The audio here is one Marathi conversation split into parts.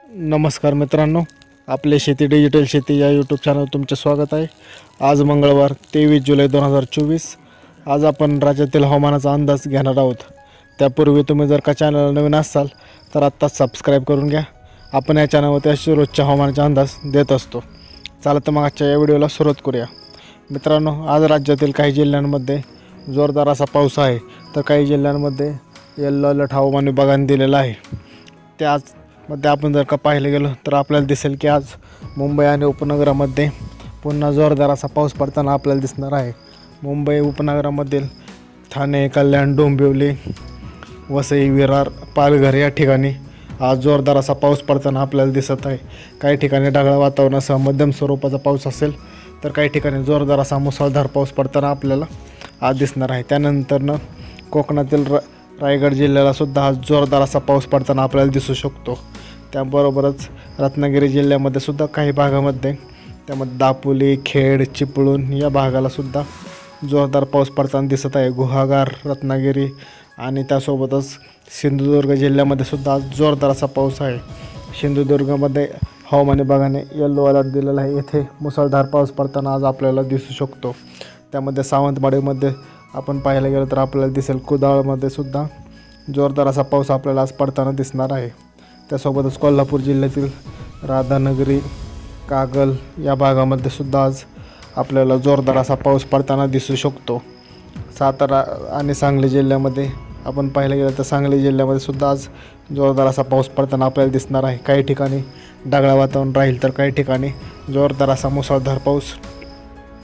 नमस्कार मित्रांनो, आपले शेती डिजिटल शेती या यूट्यूब चॅनल तुमचे स्वागत आहे। आज मंगळवार 23 जुलै 2024। आज आपण राज्यातील हवामानाचा अंदाज घेणार आहोत। त्यापूर्वी तुम्ही जर का चॅनल नवीन असाल तर आत्ताच सबस्क्राईब करून घ्या। आपण या चॅनलवर असे रोजच्या हवामानाचा अंदाज देत असतो। चला तर मग आजच्या या व्हिडिओला सुरुवात करूया। मित्रांनो, आज राज्यातील काही जिल्ह्यांमध्ये जोरदार असा पाऊस आहे, तर काही जिल्ह्यांमध्ये येलो अलर्ट हवामान विभागाने दिलेला आहे। त्यामध्ये आपण जर का पाहिले गेलो तर आपल्याला दिसेल की आज मुंबई आणि उपनगरामध्ये पुन्हा जोरदार असा पाऊस पडताना आपल्याला दिसणार आहे। मुंबई उपनगरामधील ठाणे, कल्याण, डोंबिवली, वसई, विरार, पालघर या ठिकाणी आज जोरदार असा पाऊस पडताना आपल्याला दिसत आहे। काही ठिकाणी ढगाळ वातावरणासह मध्यम स्वरूपाचा पाऊस असेल, तर काही ठिकाणी जोरदार असा मुसळधार पाऊस पडताना आपल्याला आज दिसणार आहे। त्यानंतर कोकणातील रायगड जिल्ह्याला सुद्धा आज जोरदार असा पाऊस पडताना आपल्याला दिसू शकतो। त्याबरोबरच रत्नागिरी जिल्ह्यामध्ये सुद्धा काही भागामध्ये, त्यामध्ये दापोली, खेड, चिपळूण या भागाला सुद्धा जोरदार पाऊस पडताना दिसत आहे। गुहागर, रत्नागिरी आणि त्यासोबतच सिंधुदुर्ग जिल्ह्यामध्ये सुद्धा आज जोरदार असा पाऊस आहे। सिंधुदुर्गमध्ये हवामान विभागाने येलो अलर्ट दिलेला आहे। येथे मुसळधार पाऊस पडताना आज आपल्याला दिसू शकतो। त्यामध्ये सावंतवाडीमध्ये आपण पाहायला गेलं तर आपल्याला दिसेल कुडाळमध्ये सुद्धा जोरदार असा पाऊस आपल्याला आज पडताना दिसणार आहे। त्यासोबतच कोल्हापूर जिल्ह्यातील राधानगरी, कागल या भागामध्ये सुद्धा आज आपल्याला जोरदार असा पाऊस पडताना दिसू शकतो। सातारा आणि सांगली जिल्ह्यामध्ये आपण पाहायला गेलं तर सांगली जिल्ह्यामध्ये सुद्धा आज जोरदार असा पाऊस पडताना आपल्याला दिसणार आहे। काही ठिकाणी ढगाळ वातावरण राहील, तर काही ठिकाणी जोरदार असा मुसळधार पाऊस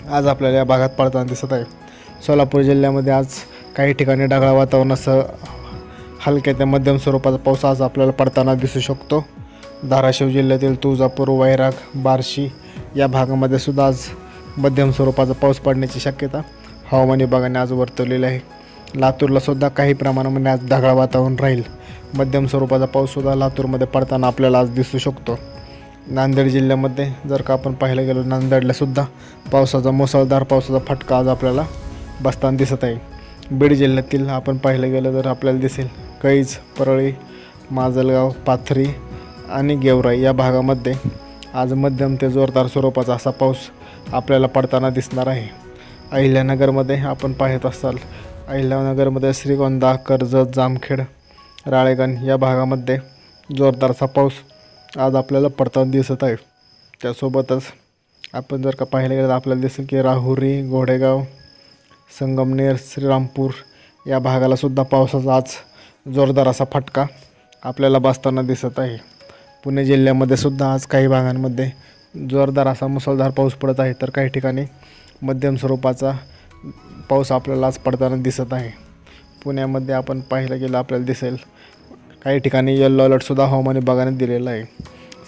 आज आपल्याला या भागात पडताना दिसत आहे। सोलापूर जिल्ह्यामध्ये आज काही ठिकाणी ढगाळ वातावरणासह हलक्या ते मध्यम स्वरूपाचा पाऊस आज आपल्याला पडताना दिसू शकतो। धाराशिव जिल्ह्यातील तुळजापूर, वैराग, बार्शी या भागामध्ये सुद्धा आज मध्यम स्वरूपाचा पाऊस पडण्याची शक्यता हवामान विभागाने आज वर्तवलेली आहे। लातूरला सुद्धा काही प्रमाणामध्ये आज ढगाळ वातावरण राहील। मध्यम स्वरूपाचा पाऊससुद्धा लातूरमध्ये पडताना आपल्याला आज दिसू शकतो। नांदेड जिल्ह्यामध्ये जर का आपण पाहायला गेलो, नांदेडला सुद्धा मुसळधार पावसाचा फटका आज आपल्याला बसताना दिसत आहे। बीड जिल्ह्यातील आपण पाहिलं गेलं तर आपल्याला दिसेल कैज, परळी, माजलगाव, पाथरी आणि गेवराई या भागामध्ये आज मध्यम ते जोरदार स्वरूपाचा असा पाऊस आपल्याला पडताना दिसणार आहे। अहिल्यानगरमध्ये आपण पाहत असाल, अहिल्यानगरमध्ये श्रीगोंदा, कर्जत, जामखेड, राळेगण या भागामध्ये जोरदार असा पाऊस आज आपल्याला पडताना दिसत आहे। त्यासोबतच आपण जर का पाहिलं गेलं तर आपल्याला दिसेल की राहुरी, घोडेगाव, संगमनेर, श्रीरामपूर या भागाला सुद्धा पावसाचा आज जोरदार असा फटका आपल्याला बसताना दिसत आहे। पुणे जिल्ह्यामध्ये सुद्धा आज काही भागांमध्ये जोरदार असा मुसळधार पाऊस पडत आहे, तर काही ठिकाणी मध्यम स्वरूपाचा पाऊस आपल्याला आज पडताना दिसत आहे। पुण्यामध्ये आपण पाहिलं गेलं आपल्याला दिसेल काही ठिकाणी येलो अलर्टसुद्धा हवामान विभागाने दिलेला आहे।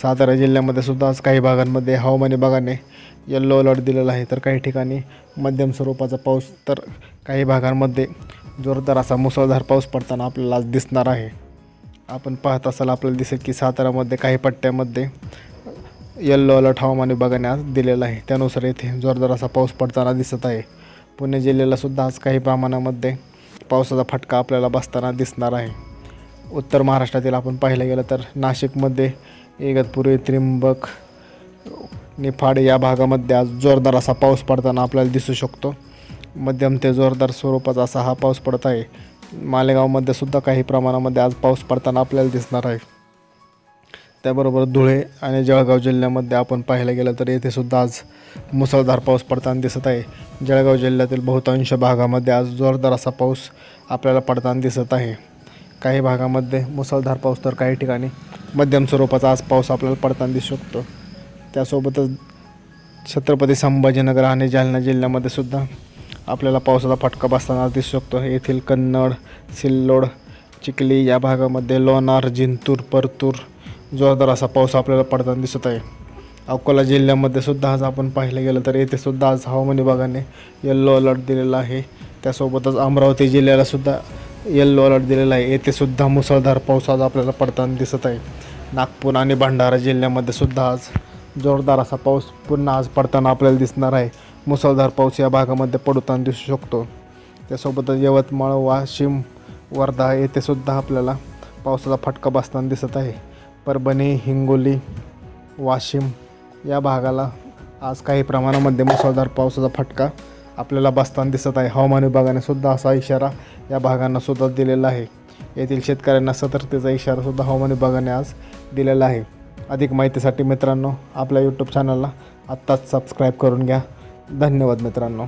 सातारा जिल्ह्यामध्ये सुद्धा आज काही भागांमध्ये हवामान विभागाने येलो अलर्ट दिलेला आहे, तर काही ठिकाणी मध्यम स्वरूपाचा पाऊस, तर काही भागांमध्ये जोरदार असा मुसळधार पाऊस पडताना आपल्याला आज दिसणार आहे। आपण पाहत असाल आपल्याला दिसेल की सातारामध्ये काही पट्ट्यामध्ये येलो अलर्ट हवामान विभागाने आज दिलेला आहे। त्यानुसार येथे जोरदार असा पाऊस पडताना दिसत आहे। पुणे जिल्ह्याला सुद्धा आज काही प्रमाणामध्ये पावसाचा फटका आपल्याला बसताना दिसणार आहे। उत्तर महाराष्ट्रातील आपण पाहिलं गेलं तर नाशिकमध्ये इगतपुरी, त्र्यंबक, निफाड या भागामध्ये आज जोरदार असा पाऊस पडताना आपल्याला दिसू शकतो। मध्यम ते जोरदार स्वरूपाचा असा हा पाऊस पडत आहे। मालेगावमध्ये सुद्धा काही प्रमाणामध्ये आज पाऊस पडताना आपल्याला दिसणार आहे। त्याबरोबर धुळे आणि जळगाव जिल्ह्यामध्ये आपण पाहायला गेलं तर येथे सुद्धा आज मुसळधार पाऊस पडताना दिसत आहे। जळगाव जिल्ह्यातील बहुतांश भागामध्ये आज जोरदार असा पाऊस आपल्याला पडताना दिसत आहे। काही भागामध्ये मुसळधार पाऊस, तर काही ठिकाणी मध्यम स्वरूपाचा आज पाऊस आपल्याला पडताना दिसू शकतो। त्यासोबतच छत्रपती संभाजीनगर आणि जालना जिल्ह्यामध्ये सुद्धा आपल्याला पावसाचा फटका बसताना दिसू शकतो। येथील कन्नड, सिल्लोड, चिखली या भागामध्ये लोणार, जिंतूर, परतूर जोरदार असा पाऊस आपल्याला पडताना दिसत आहे। अकोला जिल्ह्यामध्ये सुद्धा आज आपण पाहिलं गेलं तर येथे सुद्धा आज हवामान विभागाने येल्लो अलर्ट दिलेला आहे। त्यासोबतच अमरावती जिल्ह्याला सुद्धा येल्लो अलर्ट दिलेला आहे। येथे सुद्धा मुसळधार पाऊस आज आपल्याला पडताना दिसत आहे। नागपूर आणि भंडारा जिल्ह्यामध्ये सुद्धा आज जोरदार असा पाऊस पुन्हा आज पडताना आपल्याला दिसणार आहे। मुसळधार पाऊस या भागामध्ये पडताना दिसू शकतो। त्यासोबतच यवतमाळ, वाशिम, वर्धा येथे सुद्धा आपल्याला पावसाचा फटका बसताना दिसत आहे। परभणी, हिंगोली, वाशिम या भागाला आज काही प्रमाणामध्ये मुसळधार पावसाचा फटका आपल्याला बसताना दिसत आहे. हवामान विभागाने सुद्धा असा इशारा या भागांना सुद्धा दिलेला आहे. येथील शेतकऱ्यांना सतर्कतेचा इशारा सुद्धा हवामान विभागाने आज दिलेला आहे. अधिक माहितीसाठी मित्रांनो आपल्या यूट्यूब चॅनलला आत्ताच सबस्क्राईब करून घ्या. धन्यवाद मित्रांनो.